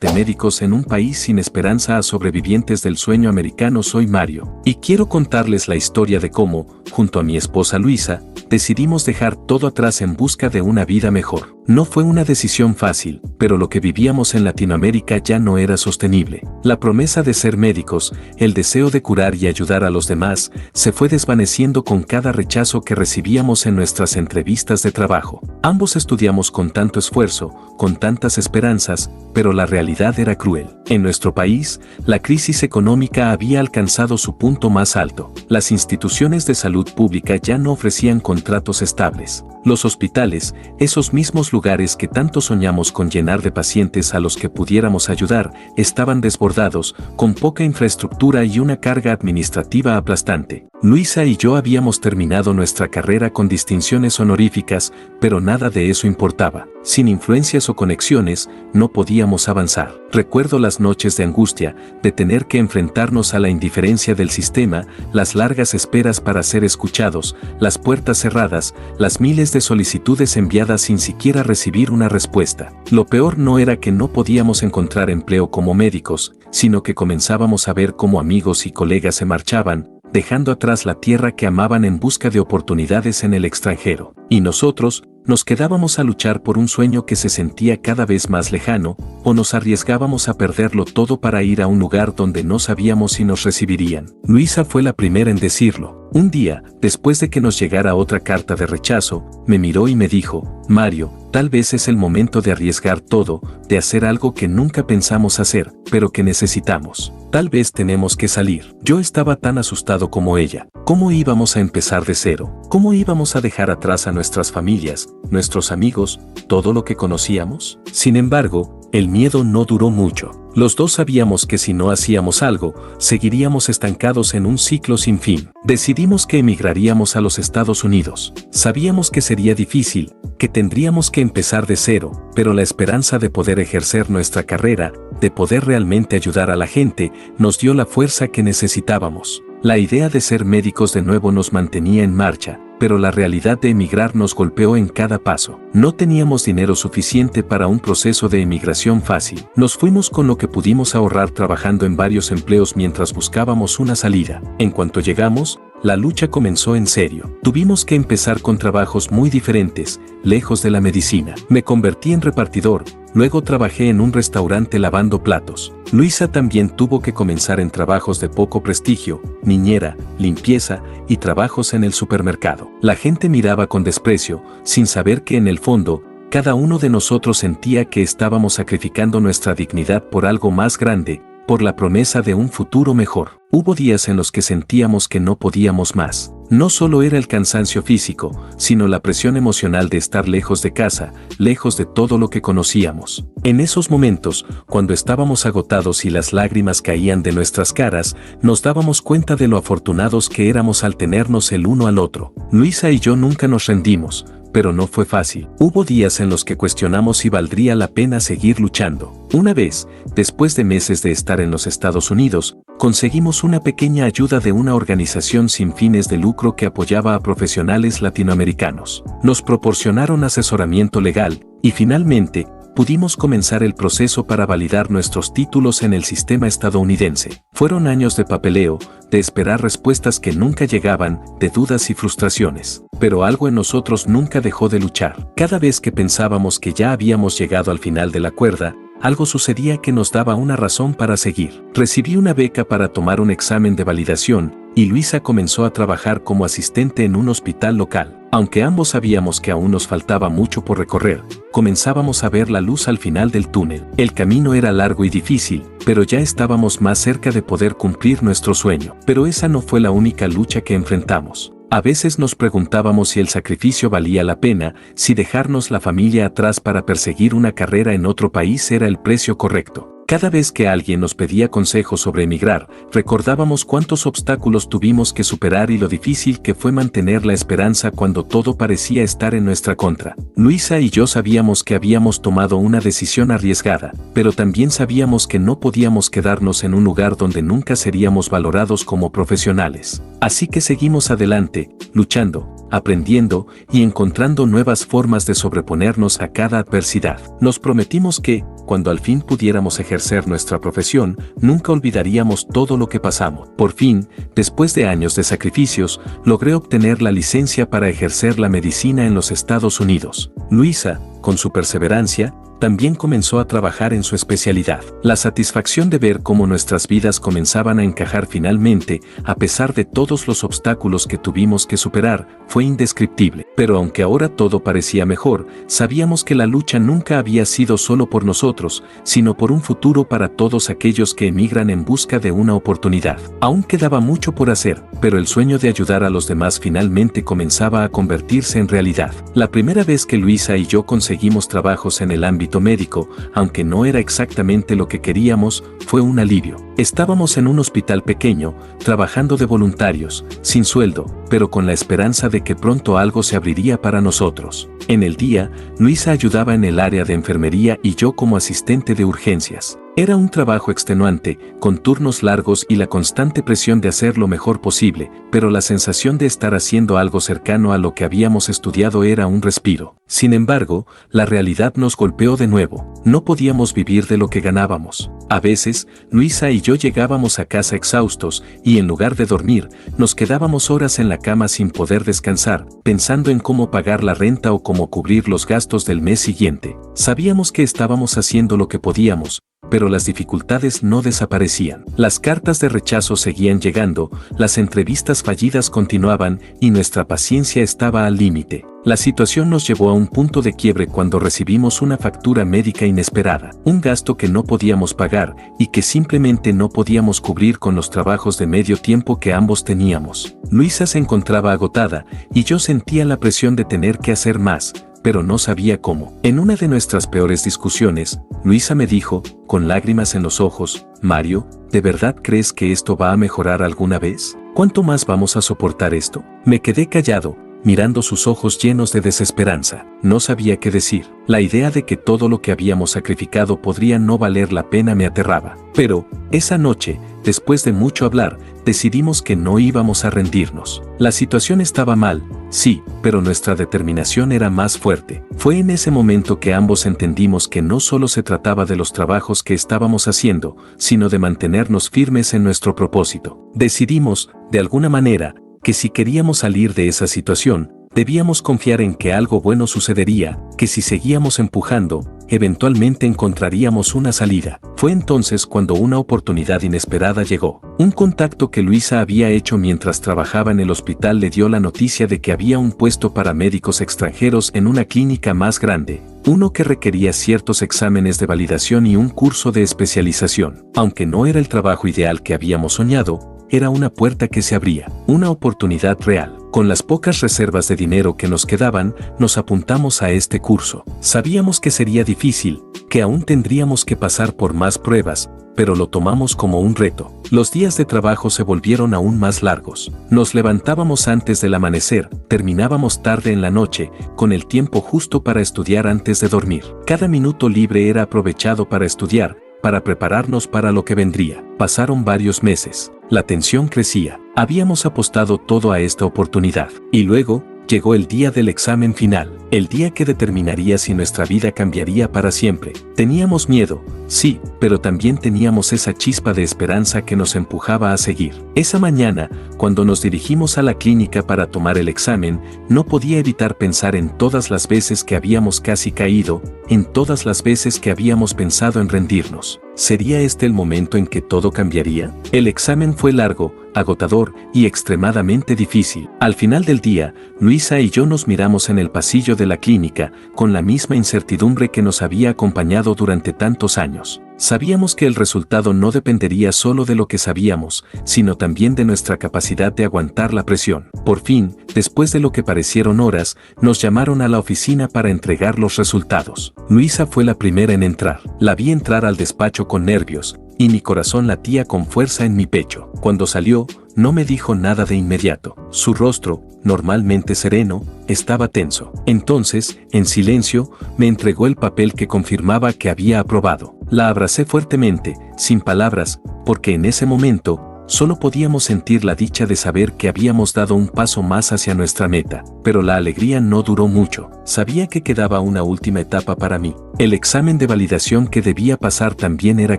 de médicos en un país sin esperanza a sobrevivientes del sueño americano. Soy Mario, y quiero contarles la historia de cómo, junto a mi esposa Luisa, decidimos dejar todo atrás en busca de una vida mejor. No fue una decisión fácil, pero lo que vivíamos en Latinoamérica ya no era sostenible. La promesa de ser médicos, el deseo de curar y ayudar a los demás, se fue desvaneciendo con cada rechazo que recibíamos en nuestras entrevistas de trabajo. Ambos estudiamos con tanto esfuerzo, con tantas esperanzas, pero la realidad era cruel. En nuestro país, la crisis económica había alcanzado su punto más alto. Las instituciones de salud pública ya no ofrecían contratos estables. Los hospitales, esos mismos lugares que tanto soñamos con llenar de pacientes a los que pudiéramos ayudar, estaban desbordados, con poca infraestructura y una carga administrativa aplastante. Luisa y yo habíamos terminado nuestra carrera con distinciones honoríficas, pero nada de eso importaba. Sin influencias o conexiones, no podíamos avanzar. Recuerdo las noches de angustia, de tener que enfrentarnos a la indiferencia del sistema, las largas esperas para ser escuchados, las puertas cerradas, las miles de solicitudes enviadas sin siquiera recibir una respuesta. Lo peor no era que no podíamos encontrar empleo como médicos, sino que comenzábamos a ver cómo amigos y colegas se marchaban, dejando atrás la tierra que amaban en busca de oportunidades en el extranjero. Y nosotros, nos quedábamos a luchar por un sueño que se sentía cada vez más lejano, o nos arriesgábamos a perderlo todo para ir a un lugar donde no sabíamos si nos recibirían. Luisa fue la primera en decirlo. Un día, después de que nos llegara otra carta de rechazo, me miró y me dijo: Mario, tal vez es el momento de arriesgar todo, de hacer algo que nunca pensamos hacer, pero que necesitamos. Tal vez tenemos que salir. Yo estaba tan asustado como ella. ¿Cómo íbamos a empezar de cero? ¿Cómo íbamos a dejar atrás a nuestras familias, nuestros amigos, todo lo que conocíamos? Sin embargo, el miedo no duró mucho. Los dos sabíamos que si no hacíamos algo, seguiríamos estancados en un ciclo sin fin. Decidimos que emigraríamos a los Estados Unidos. Sabíamos que sería difícil, que tendríamos que empezar de cero, pero la esperanza de poder ejercer nuestra carrera, de poder realmente ayudar a la gente, nos dio la fuerza que necesitábamos. La idea de ser médicos de nuevo nos mantenía en marcha, pero la realidad de emigrar nos golpeó en cada paso. No teníamos dinero suficiente para un proceso de emigración fácil. Nos fuimos con lo que pudimos ahorrar trabajando en varios empleos mientras buscábamos una salida. En cuanto llegamos, la lucha comenzó en serio. Tuvimos que empezar con trabajos muy diferentes, lejos de la medicina. Me convertí en repartidor, luego trabajé en un restaurante lavando platos. Luisa también tuvo que comenzar en trabajos de poco prestigio, niñera, limpieza y trabajos en el supermercado. La gente miraba con desprecio, sin saber que en el fondo, cada uno de nosotros sentía que estábamos sacrificando nuestra dignidad por algo más grande, por la promesa de un futuro mejor. Hubo días en los que sentíamos que no podíamos más. No solo era el cansancio físico, sino la presión emocional de estar lejos de casa, lejos de todo lo que conocíamos. En esos momentos, cuando estábamos agotados y las lágrimas caían de nuestras caras, nos dábamos cuenta de lo afortunados que éramos al tenernos el uno al otro. Luisa y yo nunca nos rendimos, pero no fue fácil. Hubo días en los que cuestionamos si valdría la pena seguir luchando. Una vez, después de meses de estar en los Estados Unidos, conseguimos una pequeña ayuda de una organización sin fines de lucro que apoyaba a profesionales latinoamericanos. Nos proporcionaron asesoramiento legal, y finalmente, pudimos comenzar el proceso para validar nuestros títulos en el sistema estadounidense. Fueron años de papeleo, de esperar respuestas que nunca llegaban, de dudas y frustraciones. Pero algo en nosotros nunca dejó de luchar. Cada vez que pensábamos que ya habíamos llegado al final de la cuerda, algo sucedía que nos daba una razón para seguir. Recibí una beca para tomar un examen de validación, y Luisa comenzó a trabajar como asistente en un hospital local. Aunque ambos sabíamos que aún nos faltaba mucho por recorrer, comenzábamos a ver la luz al final del túnel. El camino era largo y difícil, pero ya estábamos más cerca de poder cumplir nuestro sueño. Pero esa no fue la única lucha que enfrentamos. A veces nos preguntábamos si el sacrificio valía la pena, si dejarnos la familia atrás para perseguir una carrera en otro país era el precio correcto. Cada vez que alguien nos pedía consejos sobre emigrar, recordábamos cuántos obstáculos tuvimos que superar y lo difícil que fue mantener la esperanza cuando todo parecía estar en nuestra contra. Luisa y yo sabíamos que habíamos tomado una decisión arriesgada, pero también sabíamos que no podíamos quedarnos en un lugar donde nunca seríamos valorados como profesionales. Así que seguimos adelante, luchando, aprendiendo y encontrando nuevas formas de sobreponernos a cada adversidad. Nos prometimos que, cuando al fin pudiéramos ejercer nuestra profesión, nunca olvidaríamos todo lo que pasamos. Por fin, después de años de sacrificios, logré obtener la licencia para ejercer la medicina en los Estados Unidos. Luisa, con su perseverancia, también comenzó a trabajar en su especialidad. La satisfacción de ver cómo nuestras vidas comenzaban a encajar finalmente, a pesar de todos los obstáculos que tuvimos que superar, fue indescriptible. Pero aunque ahora todo parecía mejor, sabíamos que la lucha nunca había sido solo por nosotros, sino por un futuro para todos aquellos que emigran en busca de una oportunidad. Aún quedaba mucho por hacer, pero el sueño de ayudar a los demás finalmente comenzaba a convertirse en realidad. La primera vez que Luisa y yo conseguimos trabajos en el ámbito médico, aunque no era exactamente lo que queríamos, fue un alivio. Estábamos en un hospital pequeño, trabajando de voluntarios, sin sueldo, pero con la esperanza de que pronto algo se abriría para nosotros. En el día, Luisa ayudaba en el área de enfermería y yo como asistente de urgencias. Era un trabajo extenuante, con turnos largos y la constante presión de hacer lo mejor posible, pero la sensación de estar haciendo algo cercano a lo que habíamos estudiado era un respiro. Sin embargo, la realidad nos golpeó de nuevo. No podíamos vivir de lo que ganábamos. A veces, Luisa y yo llegábamos a casa exhaustos y en lugar de dormir, nos quedábamos horas en la cama sin poder descansar, pensando en cómo pagar la renta o cómo cubrir los gastos del mes siguiente. Sabíamos que estábamos haciendo lo que podíamos, pero las dificultades no desaparecían. Las cartas de rechazo seguían llegando, las entrevistas fallidas continuaban y nuestra paciencia estaba al límite. La situación nos llevó a un punto de quiebre cuando recibimos una factura médica inesperada, un gasto que no podíamos pagar y que simplemente no podíamos cubrir con los trabajos de medio tiempo que ambos teníamos. Luisa se encontraba agotada y yo sentía la presión de tener que hacer más, pero no sabía cómo. En una de nuestras peores discusiones, Luisa me dijo, con lágrimas en los ojos, «Mario, ¿de verdad crees que esto va a mejorar alguna vez? ¿Cuánto más vamos a soportar esto?» Me quedé callado, mirando sus ojos llenos de desesperanza. No sabía qué decir. La idea de que todo lo que habíamos sacrificado podría no valer la pena me aterraba. Pero, esa noche, después de mucho hablar, decidimos que no íbamos a rendirnos. La situación estaba mal, sí, pero nuestra determinación era más fuerte. Fue en ese momento que ambos entendimos que no solo se trataba de los trabajos que estábamos haciendo, sino de mantenernos firmes en nuestro propósito. Decidimos, de alguna manera, que si queríamos salir de esa situación, debíamos confiar en que algo bueno sucedería, que si seguíamos empujando, eventualmente encontraríamos una salida. Fue entonces cuando una oportunidad inesperada llegó. Un contacto que Luisa había hecho mientras trabajaba en el hospital le dio la noticia de que había un puesto para médicos extranjeros en una clínica más grande, uno que requería ciertos exámenes de validación y un curso de especialización. Aunque no era el trabajo ideal que habíamos soñado, era una puerta que se abría, una oportunidad real. Con las pocas reservas de dinero que nos quedaban, nos apuntamos a este curso. Sabíamos que sería difícil, que aún tendríamos que pasar por más pruebas, pero lo tomamos como un reto. Los días de trabajo se volvieron aún más largos. Nos levantábamos antes del amanecer, terminábamos tarde en la noche, con el tiempo justo para estudiar antes de dormir. Cada minuto libre era aprovechado para estudiar, para prepararnos para lo que vendría. Pasaron varios meses. La tensión crecía. Habíamos apostado todo a esta oportunidad. Y luego, llegó el día del examen final, el día que determinaría si nuestra vida cambiaría para siempre. Teníamos miedo, sí, pero también teníamos esa chispa de esperanza que nos empujaba a seguir. Esa mañana, cuando nos dirigimos a la clínica para tomar el examen, no podía evitar pensar en todas las veces que habíamos casi caído, en todas las veces que habíamos pensado en rendirnos. ¿Sería este el momento en que todo cambiaría? El examen fue largo, agotador y extremadamente difícil. Al final del día, Luisa y yo nos miramos en el pasillo de la clínica, con la misma incertidumbre que nos había acompañado durante tantos años. Sabíamos que el resultado no dependería solo de lo que sabíamos, sino también de nuestra capacidad de aguantar la presión. Por fin, después de lo que parecieron horas, nos llamaron a la oficina para entregar los resultados. Luisa fue la primera en entrar. La vi entrar al despacho con nervios, y mi corazón latía con fuerza en mi pecho. Cuando salió, no me dijo nada de inmediato. Su rostro, normalmente sereno, estaba tenso. Entonces, en silencio, me entregó el papel que confirmaba que había aprobado. La abracé fuertemente, sin palabras, porque en ese momento, Solo podíamos sentir la dicha de saber que habíamos dado un paso más hacia nuestra meta, pero la alegría no duró mucho. Sabía que quedaba una última etapa para mí. El examen de validación que debía pasar también era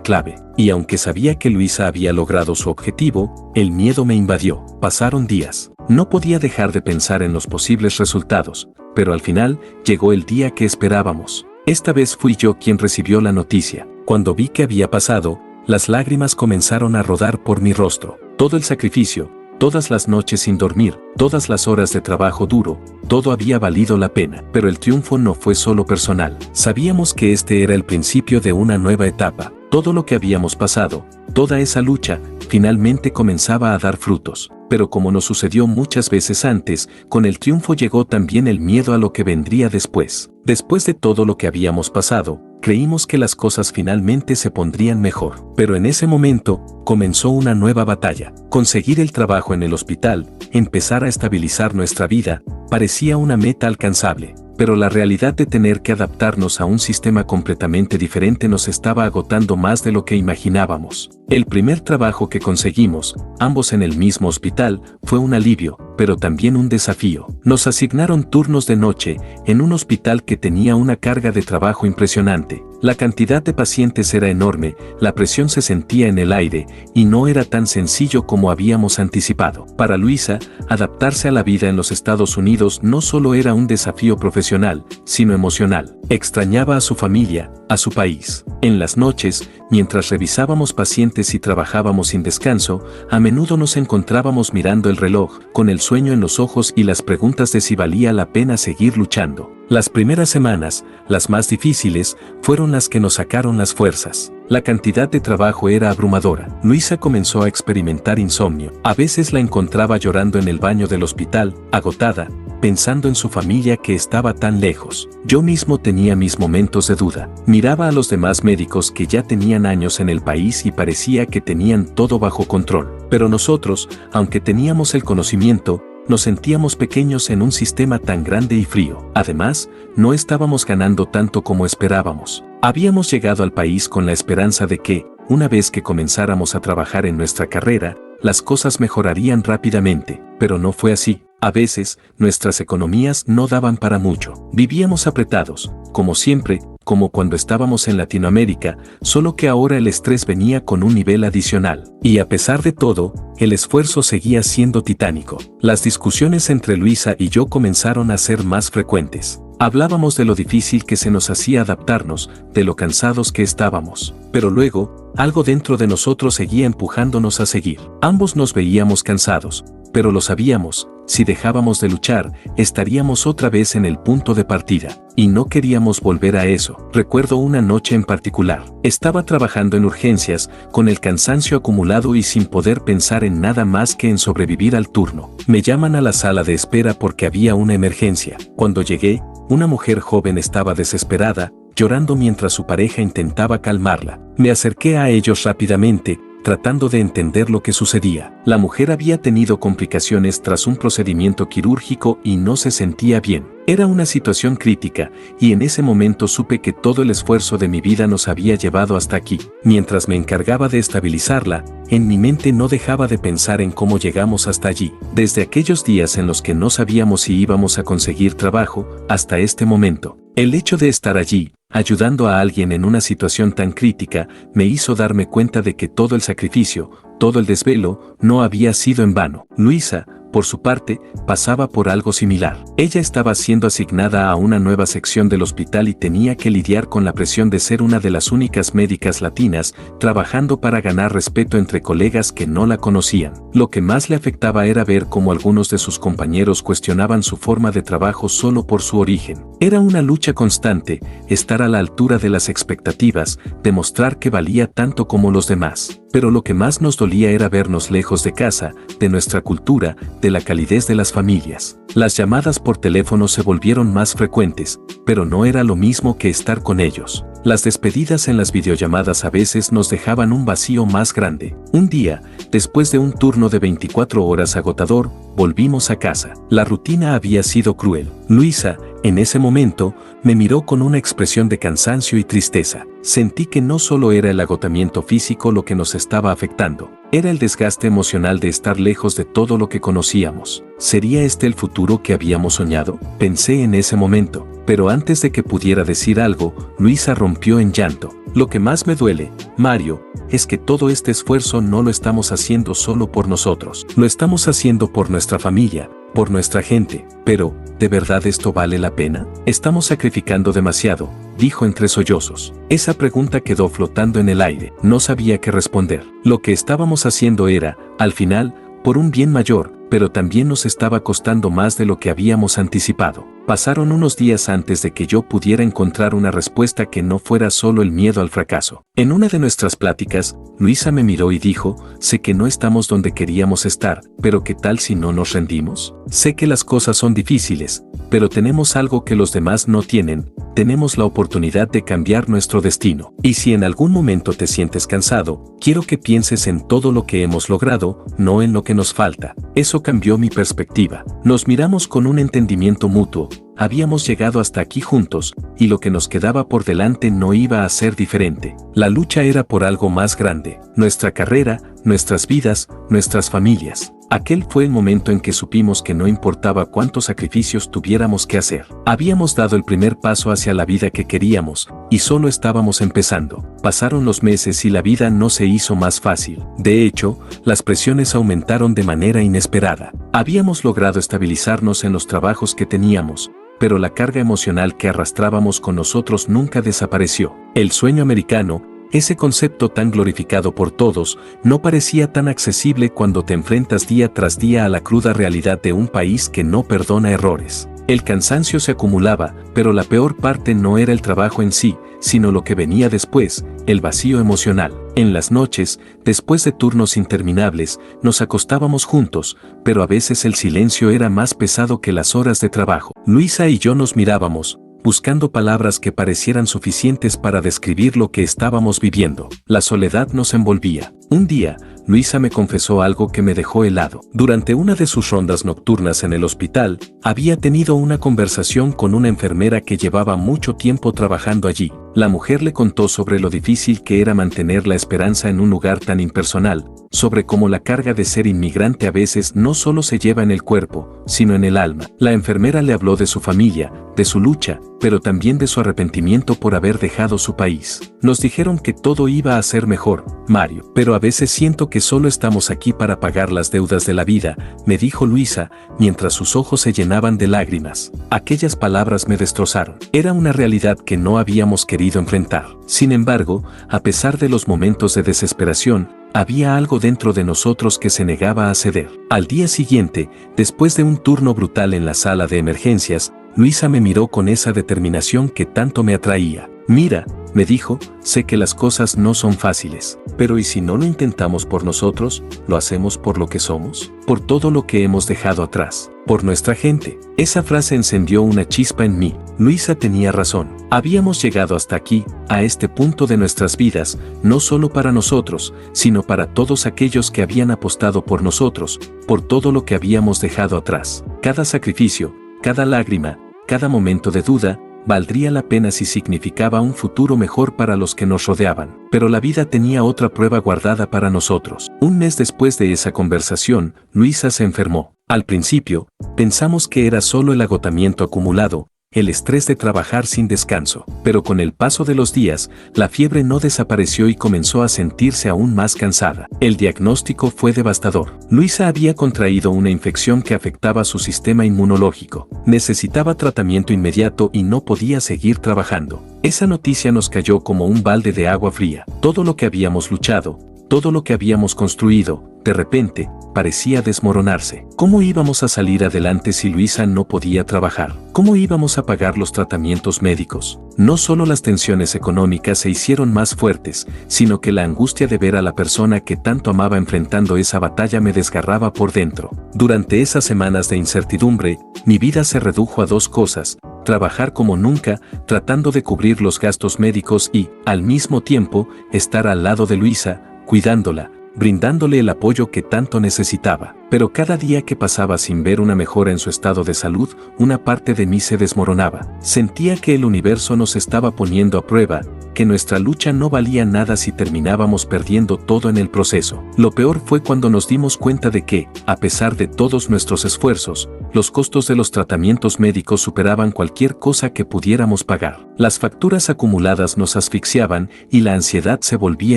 clave, y aunque sabía que Luisa había logrado su objetivo, el miedo me invadió. Pasaron días. No podía dejar de pensar en los posibles resultados, pero al final llegó el día que esperábamos. Esta vez fui yo quien recibió la noticia. Cuando vi que había pasado, las lágrimas comenzaron a rodar por mi rostro. Todo el sacrificio, todas las noches sin dormir, todas las horas de trabajo duro, todo había valido la pena. Pero el triunfo no fue solo personal. Sabíamos que este era el principio de una nueva etapa. Todo lo que habíamos pasado, toda esa lucha, finalmente comenzaba a dar frutos. Pero como nos sucedió muchas veces antes, con el triunfo llegó también el miedo a lo que vendría después. Después de todo lo que habíamos pasado, creímos que las cosas finalmente se pondrían mejor. Pero en ese momento, comenzó una nueva batalla. Conseguir el trabajo en el hospital, empezar a estabilizar nuestra vida, parecía una meta alcanzable. Pero la realidad de tener que adaptarnos a un sistema completamente diferente nos estaba agotando más de lo que imaginábamos. El primer trabajo que conseguimos, ambos en el mismo hospital, fue un alivio, pero también un desafío. Nos asignaron turnos de noche en un hospital que tenía una carga de trabajo impresionante. La cantidad de pacientes era enorme, la presión se sentía en el aire, y no era tan sencillo como habíamos anticipado. Para Luisa, adaptarse a la vida en los Estados Unidos no solo era un desafío profesional, sino emocional. Extrañaba a su familia, a su país. En las noches, mientras revisábamos pacientes y trabajábamos sin descanso, a menudo nos encontrábamos mirando el reloj, con el sueño en los ojos y las preguntas de si valía la pena seguir luchando. Las primeras semanas, las más difíciles, fueron las que nos sacaron las fuerzas. La cantidad de trabajo era abrumadora. Luisa comenzó a experimentar insomnio. A veces la encontraba llorando en el baño del hospital, agotada, pensando en su familia que estaba tan lejos. Yo mismo tenía mis momentos de duda. Miraba a los demás médicos que ya tenían años en el país y parecía que tenían todo bajo control. Pero nosotros, aunque teníamos el conocimiento, nos sentíamos pequeños en un sistema tan grande y frío. Además, no estábamos ganando tanto como esperábamos. Habíamos llegado al país con la esperanza de que, una vez que comenzáramos a trabajar en nuestra carrera, las cosas mejorarían rápidamente, pero no fue así. A veces, nuestras economías no daban para mucho. Vivíamos apretados, como siempre, como cuando estábamos en Latinoamérica, solo que ahora el estrés venía con un nivel adicional. Y a pesar de todo, el esfuerzo seguía siendo titánico. Las discusiones entre Luisa y yo comenzaron a ser más frecuentes. Hablábamos de lo difícil que se nos hacía adaptarnos, de lo cansados que estábamos. Pero luego, algo dentro de nosotros seguía empujándonos a seguir. Ambos nos veíamos cansados, pero lo sabíamos. Si dejábamos de luchar, estaríamos otra vez en el punto de partida, y no queríamos volver a eso. Recuerdo una noche en particular. Estaba trabajando en urgencias, con el cansancio acumulado y sin poder pensar en nada más que en sobrevivir al turno. Me llaman a la sala de espera porque había una emergencia. Cuando llegué, una mujer joven estaba desesperada, llorando mientras su pareja intentaba calmarla. Me acerqué a ellos rápidamente, tratando de entender lo que sucedía. La mujer había tenido complicaciones tras un procedimiento quirúrgico y no se sentía bien. Era una situación crítica, y en ese momento supe que todo el esfuerzo de mi vida nos había llevado hasta aquí. Mientras me encargaba de estabilizarla, en mi mente no dejaba de pensar en cómo llegamos hasta allí. Desde aquellos días en los que no sabíamos si íbamos a conseguir trabajo, hasta este momento. El hecho de estar allí, ayudando a alguien en una situación tan crítica, me hizo darme cuenta de que todo el sacrificio, todo el desvelo, no había sido en vano. Luisa, por su parte, pasaba por algo similar. Ella estaba siendo asignada a una nueva sección del hospital y tenía que lidiar con la presión de ser una de las únicas médicas latinas, trabajando para ganar respeto entre colegas que no la conocían. Lo que más le afectaba era ver cómo algunos de sus compañeros cuestionaban su forma de trabajo solo por su origen. Era una lucha constante, estar a la altura de las expectativas, demostrar que valía tanto como los demás. Pero lo que más nos dolía era vernos lejos de casa, de nuestra cultura, de la calidez de las familias. Las llamadas por teléfono se volvieron más frecuentes, pero no era lo mismo que estar con ellos. Las despedidas en las videollamadas a veces nos dejaban un vacío más grande. Un día, después de un turno de 24 horas agotador, volvimos a casa. La rutina había sido cruel. Luisa, en ese momento, me miró con una expresión de cansancio y tristeza. Sentí que no solo era el agotamiento físico lo que nos estaba afectando, era el desgaste emocional de estar lejos de todo lo que conocíamos. ¿Sería este el futuro que habíamos soñado? Pensé en ese momento, pero antes de que pudiera decir algo, Luisa rompió en llanto. Lo que más me duele, Mario, es que todo este esfuerzo no lo estamos haciendo solo por nosotros. Lo estamos haciendo por nuestra familia, por nuestra gente. Pero, ¿de verdad esto vale la pena? Estamos sacrificando demasiado, dijo entre sollozos. Esa pregunta quedó flotando en el aire. No sabía qué responder. Lo que estábamos haciendo era, al final, por un bien mayor, pero también nos estaba costando más de lo que habíamos anticipado. Pasaron unos días antes de que yo pudiera encontrar una respuesta que no fuera solo el miedo al fracaso. En una de nuestras pláticas, Luisa me miró y dijo, sé que no estamos donde queríamos estar, pero ¿qué tal si no nos rendimos? Sé que las cosas son difíciles, pero tenemos algo que los demás no tienen, tenemos la oportunidad de cambiar nuestro destino. Y si en algún momento te sientes cansado, quiero que pienses en todo lo que hemos logrado, no en lo que nos falta. Eso cambió mi perspectiva. Nos miramos con un entendimiento mutuo. Habíamos llegado hasta aquí juntos, y lo que nos quedaba por delante no iba a ser diferente. La lucha era por algo más grande, nuestra carrera, nuestras vidas, nuestras familias. Aquel fue el momento en que supimos que no importaba cuántos sacrificios tuviéramos que hacer. Habíamos dado el primer paso hacia la vida que queríamos, y solo estábamos empezando. Pasaron los meses y la vida no se hizo más fácil. De hecho, las presiones aumentaron de manera inesperada. Habíamos logrado estabilizarnos en los trabajos que teníamos, pero la carga emocional que arrastrábamos con nosotros nunca desapareció. El sueño americano, ese concepto tan glorificado por todos, no parecía tan accesible cuando te enfrentas día tras día a la cruda realidad de un país que no perdona errores. El cansancio se acumulaba, pero la peor parte no era el trabajo en sí, sino lo que venía después, el vacío emocional. En las noches, después de turnos interminables, nos acostábamos juntos, pero a veces el silencio era más pesado que las horas de trabajo. Luisa y yo nos mirábamos, buscando palabras que parecieran suficientes para describir lo que estábamos viviendo. La soledad nos envolvía. Un día, Luisa me confesó algo que me dejó helado. Durante una de sus rondas nocturnas en el hospital, había tenido una conversación con una enfermera que llevaba mucho tiempo trabajando allí. La mujer le contó sobre lo difícil que era mantener la esperanza en un lugar tan impersonal, sobre cómo la carga de ser inmigrante a veces no solo se lleva en el cuerpo, sino en el alma. La enfermera le habló de su familia, de su lucha, pero también de su arrepentimiento por haber dejado su país. Nos dijeron que todo iba a ser mejor, Mario, pero a veces siento que solo estamos aquí para pagar las deudas de la vida, me dijo Luisa, mientras sus ojos se llenaban de lágrimas. Aquellas palabras me destrozaron. Era una realidad que no habíamos querido enfrentar. Sin embargo, a pesar de los momentos de desesperación, había algo dentro de nosotros que se negaba a ceder. Al día siguiente, después de un turno brutal en la sala de emergencias, Luisa me miró con esa determinación que tanto me atraía. Mira, me dijo, sé que las cosas no son fáciles, pero ¿y si no lo intentamos por nosotros? ¿Lo hacemos por lo que somos? Por todo lo que hemos dejado atrás, por nuestra gente. Esa frase encendió una chispa en mí. Luisa tenía razón. Habíamos llegado hasta aquí, a este punto de nuestras vidas, no solo para nosotros, sino para todos aquellos que habían apostado por nosotros, por todo lo que habíamos dejado atrás. Cada sacrificio, cada lágrima, cada momento de duda, valdría la pena si significaba un futuro mejor para los que nos rodeaban. Pero la vida tenía otra prueba guardada para nosotros. Un mes después de esa conversación, Luisa se enfermó. Al principio, pensamos que era solo el agotamiento acumulado, el estrés de trabajar sin descanso. Pero con el paso de los días, la fiebre no desapareció y comenzó a sentirse aún más cansada. El diagnóstico fue devastador. Luisa había contraído una infección que afectaba su sistema inmunológico. Necesitaba tratamiento inmediato y no podía seguir trabajando. Esa noticia nos cayó como un balde de agua fría. Todo lo que habíamos luchado, todo lo que habíamos construido, de repente, parecía desmoronarse. ¿Cómo íbamos a salir adelante si Luisa no podía trabajar? ¿Cómo íbamos a pagar los tratamientos médicos? No solo las tensiones económicas se hicieron más fuertes, sino que la angustia de ver a la persona que tanto amaba enfrentando esa batalla me desgarraba por dentro. Durante esas semanas de incertidumbre, mi vida se redujo a dos cosas: trabajar como nunca, tratando de cubrir los gastos médicos y, al mismo tiempo, estar al lado de Luisa, cuidándola, brindándole el apoyo que tanto necesitaba. Pero cada día que pasaba sin ver una mejora en su estado de salud, una parte de mí se desmoronaba. Sentía que el universo nos estaba poniendo a prueba, que nuestra lucha no valía nada si terminábamos perdiendo todo en el proceso. Lo peor fue cuando nos dimos cuenta de que, a pesar de todos nuestros esfuerzos, los costos de los tratamientos médicos superaban cualquier cosa que pudiéramos pagar. Las facturas acumuladas nos asfixiaban y la ansiedad se volvía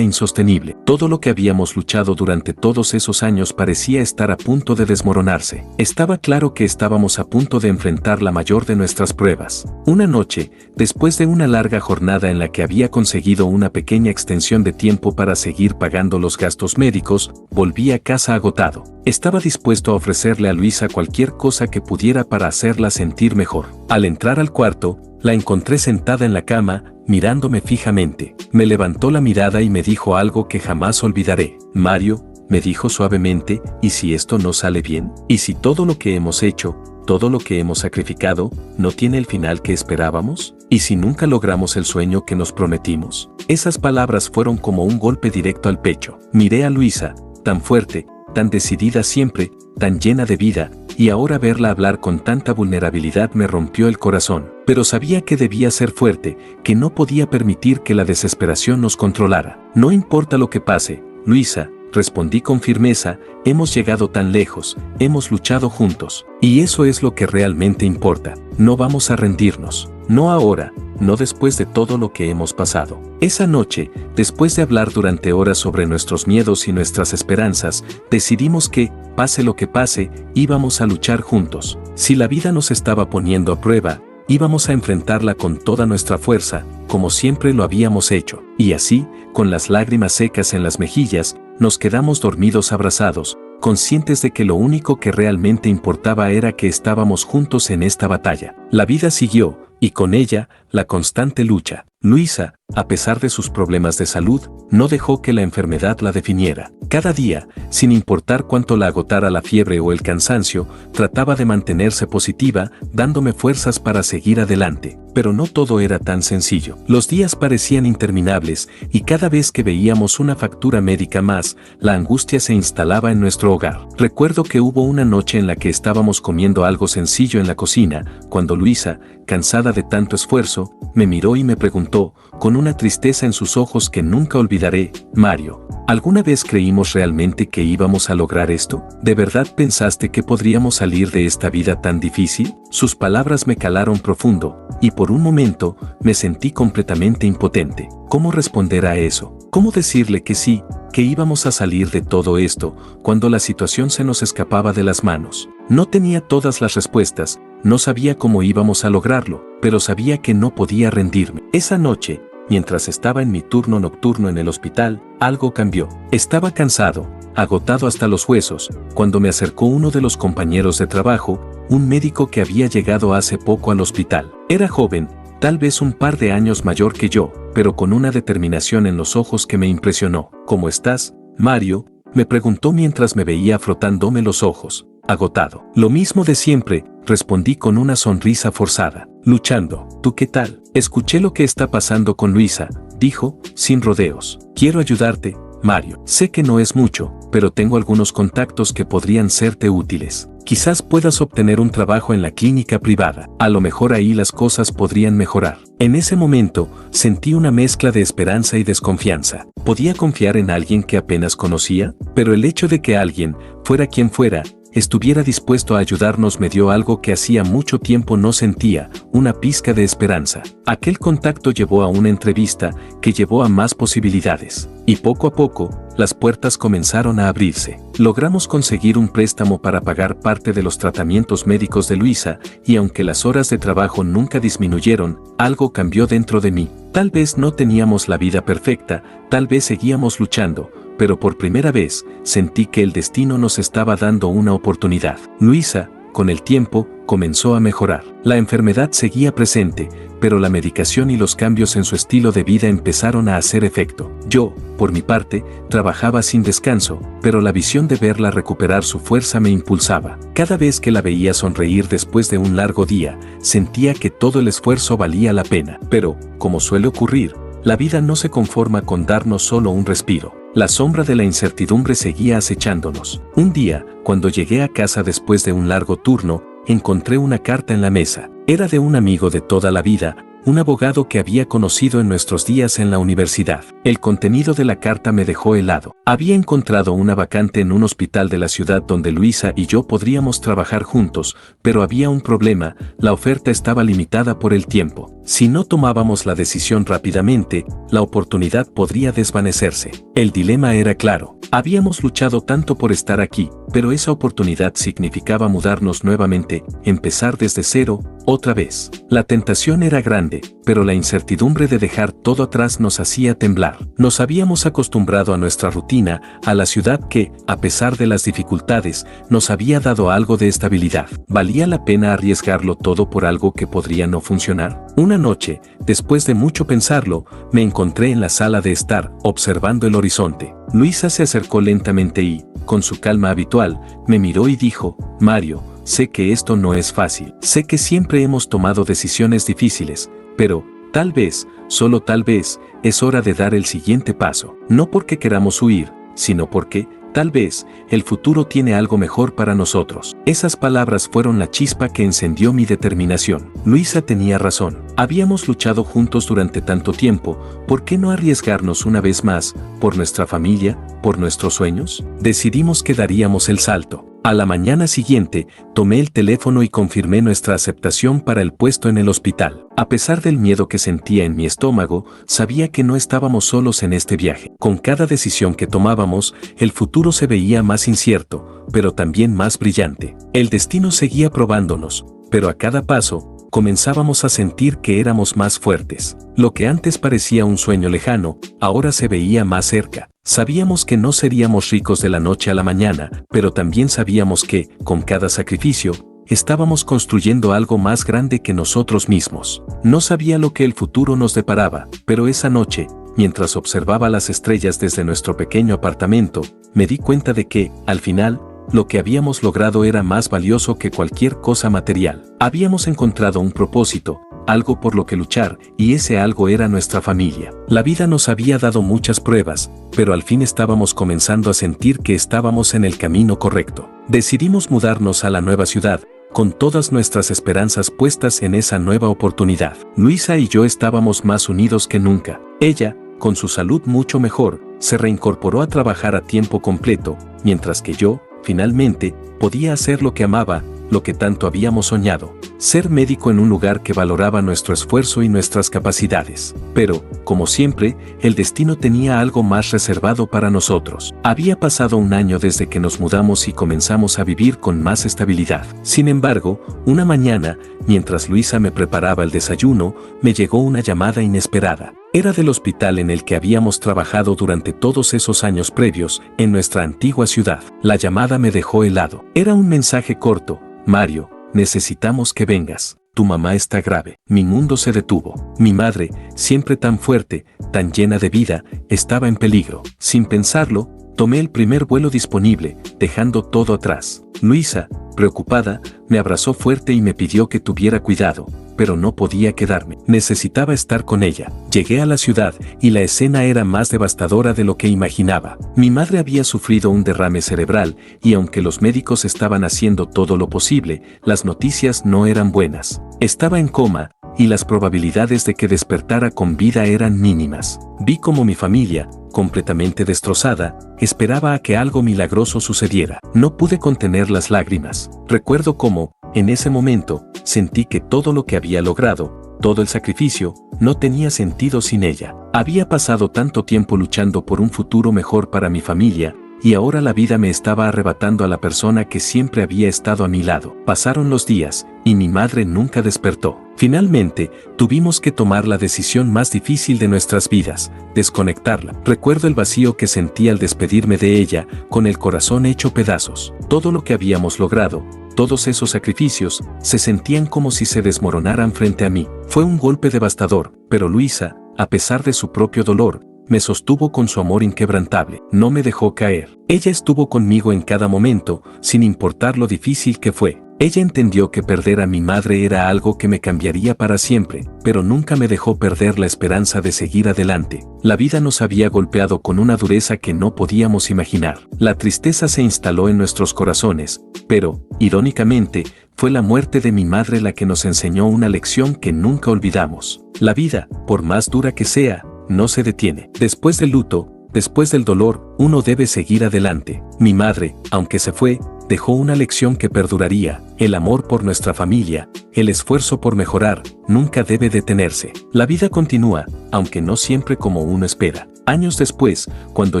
insostenible. Todo lo que habíamos luchado durante todos esos años parecía estar a punto de desmoronarse. Estaba claro que estábamos a punto de enfrentar la mayor de nuestras pruebas. Una noche, después de una larga jornada en la que había conseguido una pequeña extensión de tiempo para seguir pagando los gastos médicos, volví a casa agotado. Estaba dispuesto a ofrecerle a Luisa cualquier cosa que pudiera para hacerla sentir mejor. Al entrar al cuarto, la encontré sentada en la cama, mirándome fijamente. Me levantó la mirada y me dijo algo que jamás olvidaré. Mario, me dijo suavemente, ¿y si esto no sale bien? ¿Y si todo lo que hemos hecho, todo lo que hemos sacrificado, no tiene el final que esperábamos? ¿Y si nunca logramos el sueño que nos prometimos? Esas palabras fueron como un golpe directo al pecho. Miré a Luisa, tan fuerte, tan decidida siempre, tan llena de vida, y ahora verla hablar con tanta vulnerabilidad me rompió el corazón. Pero sabía que debía ser fuerte, que no podía permitir que la desesperación nos controlara. No importa lo que pase, Luisa, respondí con firmeza, hemos llegado tan lejos, hemos luchado juntos. Y eso es lo que realmente importa. No vamos a rendirnos. No ahora, no después de todo lo que hemos pasado. Esa noche, después de hablar durante horas sobre nuestros miedos y nuestras esperanzas, decidimos que, pase lo que pase, íbamos a luchar juntos. Si la vida nos estaba poniendo a prueba, íbamos a enfrentarla con toda nuestra fuerza, como siempre lo habíamos hecho. Y así, con las lágrimas secas en las mejillas, nos quedamos dormidos abrazados, conscientes de que lo único que realmente importaba era que estábamos juntos en esta batalla. La vida siguió, y con ella, la constante lucha. Luisa, a pesar de sus problemas de salud, no dejó que la enfermedad la definiera. Cada día, sin importar cuánto la agotara la fiebre o el cansancio, trataba de mantenerse positiva, dándome fuerzas para seguir adelante. Pero no todo era tan sencillo. Los días parecían interminables, y cada vez que veíamos una factura médica más, la angustia se instalaba en nuestro hogar. Recuerdo que hubo una noche en la que estábamos comiendo algo sencillo en la cocina, cuando Luisa, cansada de tanto esfuerzo, me miró y me preguntó, con una tristeza en sus ojos que nunca olvidaré, Mario, ¿alguna vez creímos realmente que íbamos a lograr esto? ¿De verdad pensaste que podríamos salir de esta vida tan difícil? Sus palabras me calaron profundo, y por un momento me sentí completamente impotente. ¿Cómo responder a eso? ¿Cómo decirle que sí, que íbamos a salir de todo esto, cuando la situación se nos escapaba de las manos? No tenía todas las respuestas, no sabía cómo íbamos a lograrlo, pero sabía que no podía rendirme. Esa noche, mientras estaba en mi turno nocturno en el hospital, algo cambió. Estaba cansado, agotado hasta los huesos, cuando me acercó uno de los compañeros de trabajo, un médico que había llegado hace poco al hospital. Era joven, tal vez un par de años mayor que yo, pero con una determinación en los ojos que me impresionó. ¿Cómo estás, Mario?, me preguntó mientras me veía frotándome los ojos, agotado. Lo mismo de siempre, respondí con una sonrisa forzada. Luchando. ¿Tú qué tal? Escuché lo que está pasando con Luisa, dijo, sin rodeos. Quiero ayudarte, Mario. Sé que no es mucho, pero tengo algunos contactos que podrían serte útiles. Quizás puedas obtener un trabajo en la clínica privada. A lo mejor ahí las cosas podrían mejorar. En ese momento, sentí una mezcla de esperanza y desconfianza. ¿Podía confiar en alguien que apenas conocía? Pero el hecho de que alguien, fuera quien fuera, estuviera dispuesto a ayudarnos me dio algo que hacía mucho tiempo no sentía, una pizca de esperanza. Aquel contacto llevó a una entrevista que llevó a más posibilidades. Y poco a poco, las puertas comenzaron a abrirse. Logramos conseguir un préstamo para pagar parte de los tratamientos médicos de Luisa, y aunque las horas de trabajo nunca disminuyeron, algo cambió dentro de mí. Tal vez no teníamos la vida perfecta, tal vez seguíamos luchando, pero por primera vez, sentí que el destino nos estaba dando una oportunidad. Luisa, con el tiempo, comenzó a mejorar. La enfermedad seguía presente, pero la medicación y los cambios en su estilo de vida empezaron a hacer efecto. Yo, por mi parte, trabajaba sin descanso, pero la visión de verla recuperar su fuerza me impulsaba. Cada vez que la veía sonreír después de un largo día, sentía que todo el esfuerzo valía la pena. Pero, como suele ocurrir, la vida no se conforma con darnos solo un respiro. La sombra de la incertidumbre seguía acechándonos. Un día, cuando llegué a casa después de un largo turno, encontré una carta en la mesa. Era de un amigo de toda la vida, un abogado que había conocido en nuestros días en la universidad. El contenido de la carta me dejó helado. Había encontrado una vacante en un hospital de la ciudad donde Luisa y yo podríamos trabajar juntos, pero había un problema: la oferta estaba limitada por el tiempo. Si no tomábamos la decisión rápidamente, la oportunidad podría desvanecerse. El dilema era claro. Habíamos luchado tanto por estar aquí, pero esa oportunidad significaba mudarnos nuevamente, empezar desde cero, otra vez. La tentación era grande, pero la incertidumbre de dejar todo atrás nos hacía temblar. Nos habíamos acostumbrado a nuestra rutina, a la ciudad que, a pesar de las dificultades, nos había dado algo de estabilidad. ¿Valía la pena arriesgarlo todo por algo que podría no funcionar? Una noche, después de mucho pensarlo, me encontré en la sala de estar, observando el horizonte. Luisa se acercó lentamente y, con su calma habitual, me miró y dijo: Mario, sé que esto no es fácil. Sé que siempre hemos tomado decisiones difíciles, pero, tal vez, solo tal vez, es hora de dar el siguiente paso. No porque queramos huir, sino porque, tal vez, el futuro tiene algo mejor para nosotros. Esas palabras fueron la chispa que encendió mi determinación. Luisa tenía razón. Habíamos luchado juntos durante tanto tiempo, ¿por qué no arriesgarnos una vez más, por nuestra familia, por nuestros sueños? Decidimos que daríamos el salto. A la mañana siguiente, tomé el teléfono y confirmé nuestra aceptación para el puesto en el hospital. A pesar del miedo que sentía en mi estómago, sabía que no estábamos solos en este viaje. Con cada decisión que tomábamos, el futuro se veía más incierto, pero también más brillante. El destino seguía probándonos, pero a cada paso, comenzábamos a sentir que éramos más fuertes. Lo que antes parecía un sueño lejano, ahora se veía más cerca. Sabíamos que no seríamos ricos de la noche a la mañana, pero también sabíamos que, con cada sacrificio, estábamos construyendo algo más grande que nosotros mismos. No sabía lo que el futuro nos deparaba, pero esa noche, mientras observaba las estrellas desde nuestro pequeño apartamento, me di cuenta de que, al final, lo que habíamos logrado era más valioso que cualquier cosa material. Habíamos encontrado un propósito, algo por lo que luchar, y ese algo era nuestra familia. La vida nos había dado muchas pruebas, pero al fin estábamos comenzando a sentir que estábamos en el camino correcto. Decidimos mudarnos a la nueva ciudad, con todas nuestras esperanzas puestas en esa nueva oportunidad. Luisa y yo estábamos más unidos que nunca. Ella, con su salud mucho mejor, se reincorporó a trabajar a tiempo completo, mientras que yo, finalmente, podía hacer lo que amaba, lo que tanto habíamos soñado: ser médico en un lugar que valoraba nuestro esfuerzo y nuestras capacidades. Pero, como siempre, el destino tenía algo más reservado para nosotros. Había pasado un año desde que nos mudamos y comenzamos a vivir con más estabilidad. Sin embargo, una mañana, mientras Luisa me preparaba el desayuno, me llegó una llamada inesperada. Era del hospital en el que habíamos trabajado durante todos esos años previos, en nuestra antigua ciudad. La llamada me dejó helado. Era un mensaje corto: Mario, necesitamos que vengas. Tu mamá está grave. Mi mundo se detuvo. Mi madre, siempre tan fuerte, tan llena de vida, estaba en peligro. Sin pensarlo, tomé el primer vuelo disponible, dejando todo atrás. Luisa, preocupada, me abrazó fuerte y me pidió que tuviera cuidado, pero no podía quedarme. Necesitaba estar con ella. Llegué a la ciudad y la escena era más devastadora de lo que imaginaba. Mi madre había sufrido un derrame cerebral y aunque los médicos estaban haciendo todo lo posible, las noticias no eran buenas. Estaba en coma y las probabilidades de que despertara con vida eran mínimas. Vi cómo mi familia, completamente destrozada, esperaba a que algo milagroso sucediera. No pude contener las lágrimas. Recuerdo cómo, en ese momento, sentí que todo lo que había logrado, todo el sacrificio, no tenía sentido sin ella. Había pasado tanto tiempo luchando por un futuro mejor para mi familia, y ahora la vida me estaba arrebatando a la persona que siempre había estado a mi lado. Pasaron los días, y mi madre nunca despertó. Finalmente, tuvimos que tomar la decisión más difícil de nuestras vidas: desconectarla. Recuerdo el vacío que sentí al despedirme de ella, con el corazón hecho pedazos. Todo lo que habíamos logrado, todos esos sacrificios, se sentían como si se desmoronaran frente a mí. Fue un golpe devastador, pero Luisa, a pesar de su propio dolor, me sostuvo con su amor inquebrantable. No me dejó caer. Ella estuvo conmigo en cada momento, sin importar lo difícil que fue. Ella entendió que perder a mi madre era algo que me cambiaría para siempre, pero nunca me dejó perder la esperanza de seguir adelante. La vida nos había golpeado con una dureza que no podíamos imaginar. La tristeza se instaló en nuestros corazones, pero, irónicamente, fue la muerte de mi madre la que nos enseñó una lección que nunca olvidamos. La vida, por más dura que sea, no se detiene. Después del luto, después del dolor, uno debe seguir adelante. Mi madre, aunque se fue, dejó una lección que perduraría: el amor por nuestra familia, el esfuerzo por mejorar, nunca debe detenerse. La vida continúa, aunque no siempre como uno espera. Años después, cuando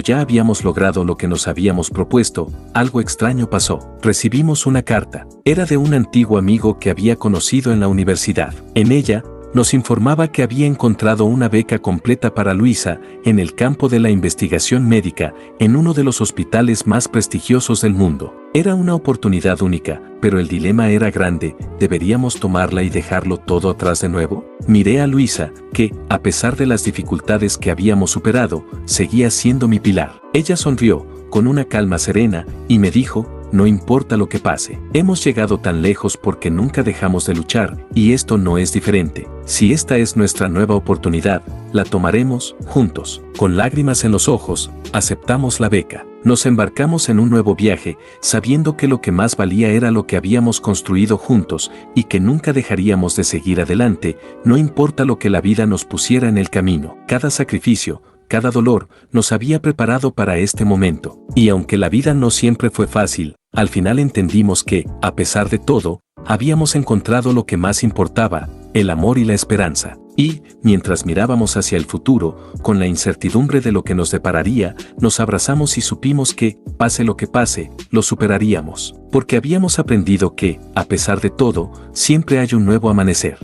ya habíamos logrado lo que nos habíamos propuesto, algo extraño pasó. Recibimos una carta. Era de un antiguo amigo que había conocido en la universidad. En ella, nos informaba que había encontrado una beca completa para Luisa en el campo de la investigación médica en uno de los hospitales más prestigiosos del mundo. Era una oportunidad única, pero el dilema era grande: ¿deberíamos tomarla y dejarlo todo atrás de nuevo? Miré a Luisa, que, a pesar de las dificultades que habíamos superado, seguía siendo mi pilar. Ella sonrió, con una calma serena, y me dijo: no importa lo que pase, hemos llegado tan lejos porque nunca dejamos de luchar, y esto no es diferente. Si esta es nuestra nueva oportunidad, la tomaremos juntos. Con lágrimas en los ojos, aceptamos la beca. Nos embarcamos en un nuevo viaje, sabiendo que lo que más valía era lo que habíamos construido juntos, y que nunca dejaríamos de seguir adelante, no importa lo que la vida nos pusiera en el camino. Cada sacrificio, cada dolor, nos había preparado para este momento. Y aunque la vida no siempre fue fácil, al final entendimos que, a pesar de todo, habíamos encontrado lo que más importaba: el amor y la esperanza. Y, mientras mirábamos hacia el futuro, con la incertidumbre de lo que nos depararía, nos abrazamos y supimos que, pase lo que pase, lo superaríamos. Porque habíamos aprendido que, a pesar de todo, siempre hay un nuevo amanecer.